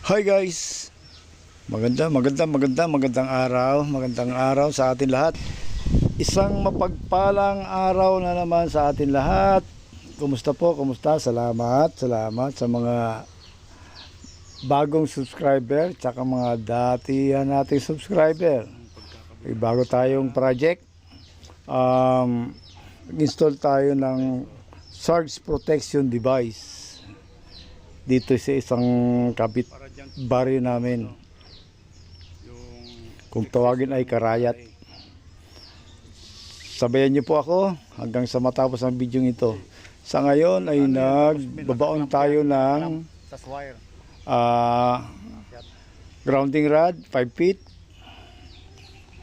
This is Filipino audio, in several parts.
Hi guys! Magandang araw sa atin lahat. Isang mapagpalang araw na naman sa atin lahat. Kumusta po? Kumusta? Salamat sa mga bagong subscriber tsaka mga datihan nating subscriber. May bago tayong project. Install tayo ng surge protection device dito sa isang kapit baryo namin, kung tawagin ay Karayat. Sabayan niyo po ako hanggang sa matapos ang video ito. Sa ngayon ay nagbabaon tayo ng grounding rod 5 feet.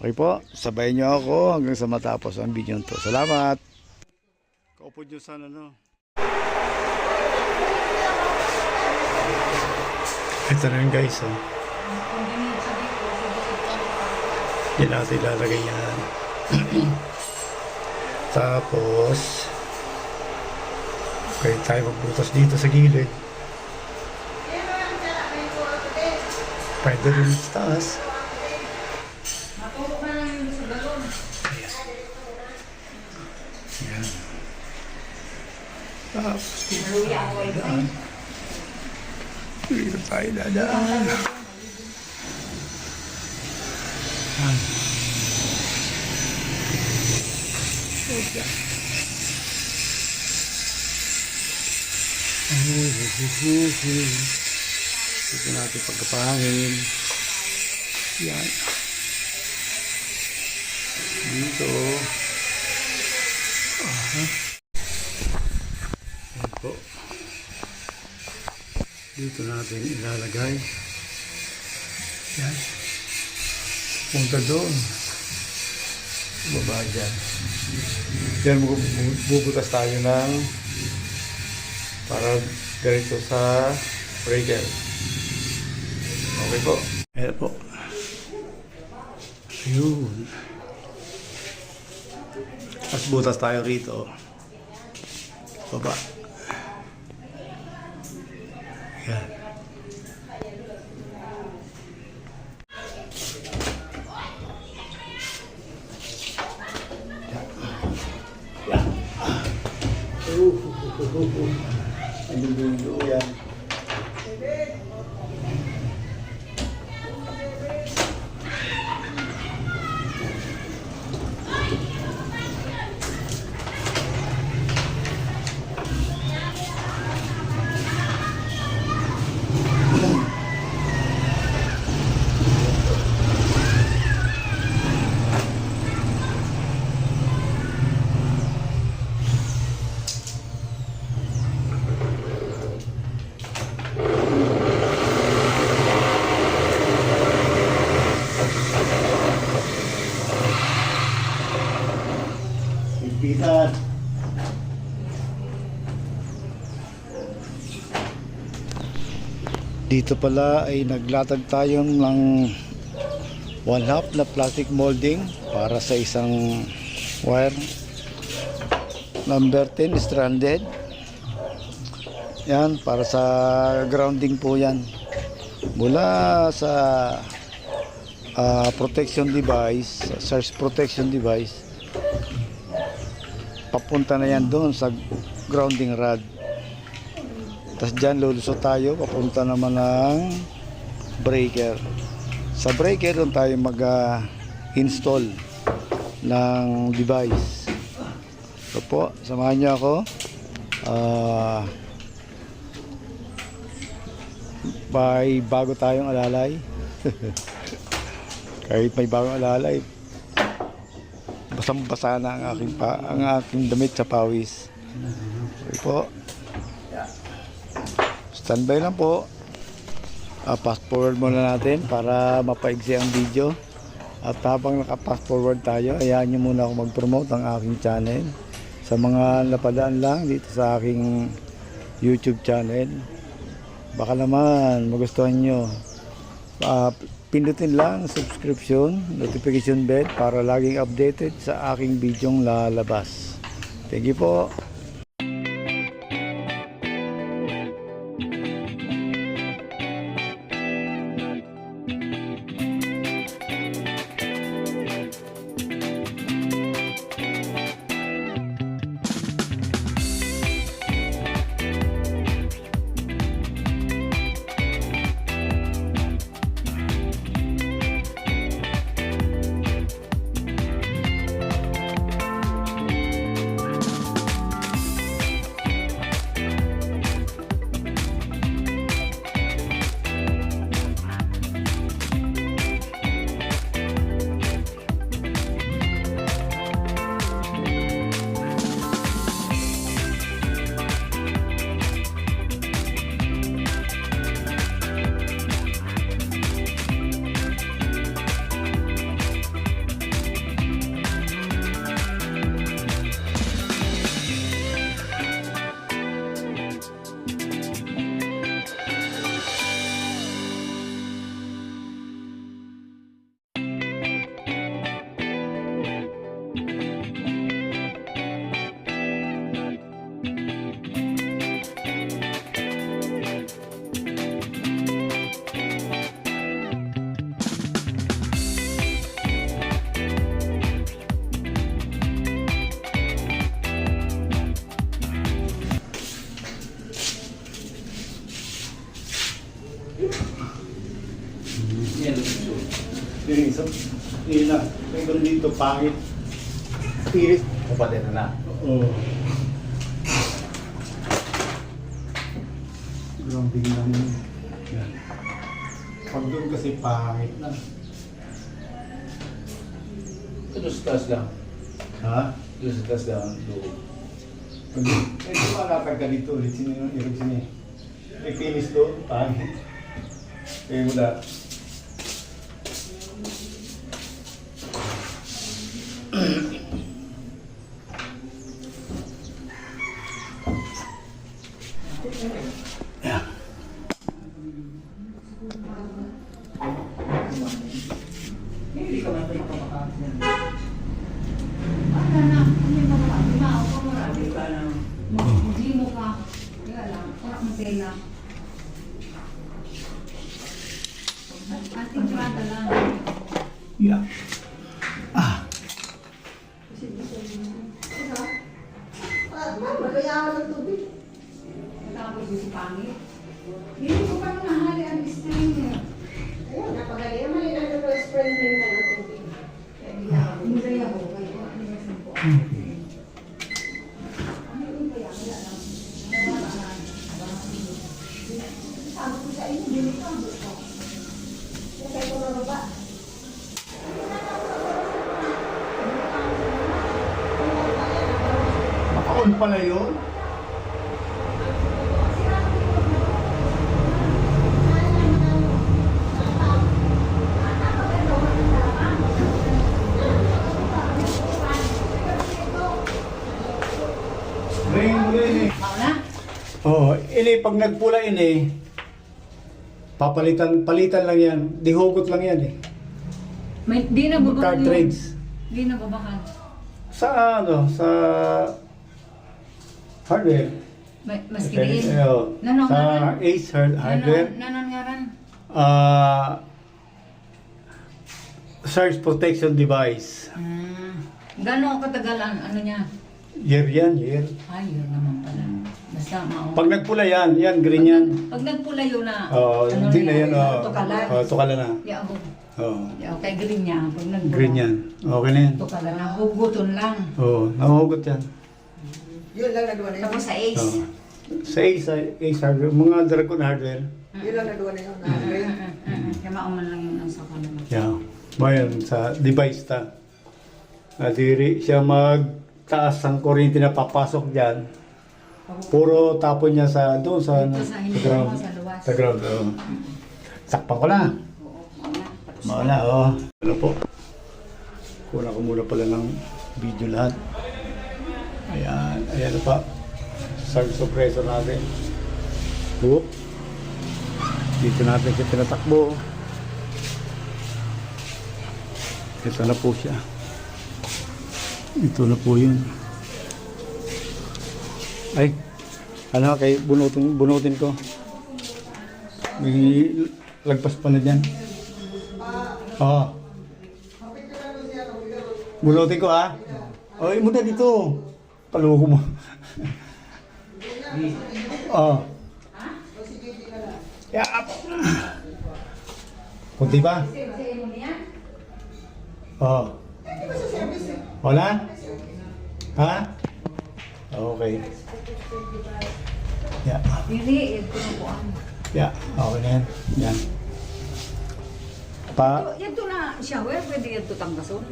Okay po, sabayan niyo ako hanggang sa matapos ang video ito. Salamat. Kaupo niyo sana Ito na yun guys, oh. Yan natin ilalagay yan. Tapos okay tayo magbutas dito sa gilid. Pwede rin sa taas. Yan. Tapos dito daan. Dito tayo dadaan. Dito natin pagkapangin. Yan. Dito. Yan po. Dito natin ilalagay. Yan. Punta doon. Baba dyan. Yan, bubutas tayo ng para ganito sa breaker. Okay po. Ayan po. Ayun. At butas tayo rito. Baba. Yan. Ang dulo yan. Higpitan. Dito pala ay naglatag tayo ng 1/2 na plastic molding para sa isang wire number 10 stranded. Yan, para sa grounding po yan. Mula sa protection device, surge protection device, papunta na yan doon sa grounding rod. Tapos dyan lulusot tayo, papunta naman ng breaker. Sa breaker doon tayo mag-install ng device. So po, samahan niyo ako. May bago tayong alalay. Kahit may bagong alalay, basang-basa na ang aking damit sa pawis. Okay po. Standby lang po. Fast forward muna natin para mapaigsi ang video. At habang naka-fast forward tayo, hayaan nyo muna ako mag-promote ang aking channel. Sa mga napadaan lang dito sa aking YouTube channel, baka naman magustuhan nyo. Pindutin lang subscription, notification bell para laging updated sa aking bidyong lalabas. Thank you po. Diniso. Ina. Meron dito, pangit. Pilit. Kapatid na. Oo. Siguro ang biglang yun. Yan. Pag doon kasi pangit na. Ito sa taas lang. Ha? Ito sa taas lang. Doon. Eh, di ba latag ka dito ulit? Sino yung irog sini? May finish doon, pangit. Kaya mo na. Hindi ka man tayo kumakain. Wala na, hindi mo ka, mao ko mo Hindi ka na. hindi mo ka. Kaya lang, wala mo sila. Ating brada lang. Yeah. Tapos yung pangit. Hindi ko pa nahali ang strainer. Hindi ako, kaya ano yung sampo. Ano yung kaya, wala lang. Sabi ko sa inyo, hindi ko ang gusto. Kaya ko nababa. Makaon pala yun? Ring mo yun eh. Mao na? Oo, ini pag nagpula ini, palitan lang yan. Dihugot lang yan eh. May, di na bubukan Cartridge. Di na babakan. Sa ano, sa hardware. Mas Okay, kiniin. sa Ace hardware. Nanon nga ran. Surge protection device. Gano'ng katagal ang ano niya? Year yan, year. Ay, yun naman pala. Basta mao. Pag nagpula yan, green yan. Pag nagpula yun na, Oo, hindi na yan. tukalan. Tukalan na. Ya, ako. Oo, Ya, okay, green niya. Pag nagpula. green yan. Okay na yan. Tukalan na, huguton lang. Oo, nahugot yan. Yun lang nagawa na yun. Tapos sa ace. Oo. Sa Ace hardware, mga Dragon hardware. Yun lang nagawa na yun. Kaya mauman lang yun ang sa kanila. Yeah. Bayan sa device ta. Nadiri siya magtaas ang kuryente na papasok diyan. Puro tapon niya sa doon sa, Dito sa hindi ground. mo, sa luwas. Sa ground. Oh. Sakpan ko na. Oo, mao na. Tapos Mao na oh. Ano po? Kuna ko muna pala ng video lahat. Ayan, ayan na pa. Surge suppressor natin. Whoop. Dito natin siya tinatakbo. Ito na po siya. Ito na po yun. Ay, ano kay bunutin ko. May lagpas pa na dyan. Oo. Bunutin ko ah. Oy, muna dito. Paluko mo. Oo. Yap. Kunti ba? Sa'yo mo niya? Oo. Wala? Ha? Okay. Yeah. Dili, ito na po ang. Yeah. Okay na yan. Yan. Pa, Ito na shower, pwede ito tanggason.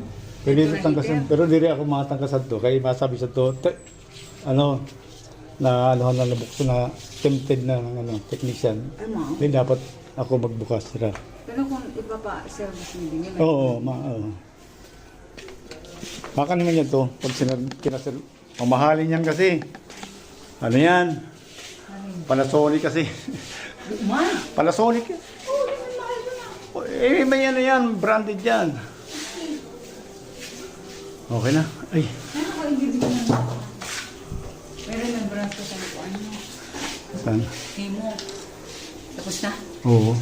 pwede ito tangkasan. Pero diri ako matangkasan to. Kaya masabi sa to, ano, na ano na nabukso na tempted na ng ano, technician. Ay, mao. Hindi dapat ako magbukas sila. Pero kung iba pa service hindi nila. Oo, oo. Baka naman yan to. Pag kinasir, mamahalin yan kasi. Ano yan? Panasonic kasi. Man! Panasonic yan. Eh, may ano yan, branded yan. Okay na. Ay, Ano ko hindi ko na. Pero nag-brush ko sa kuan mo. saan? Himo. Tapos na. Oo.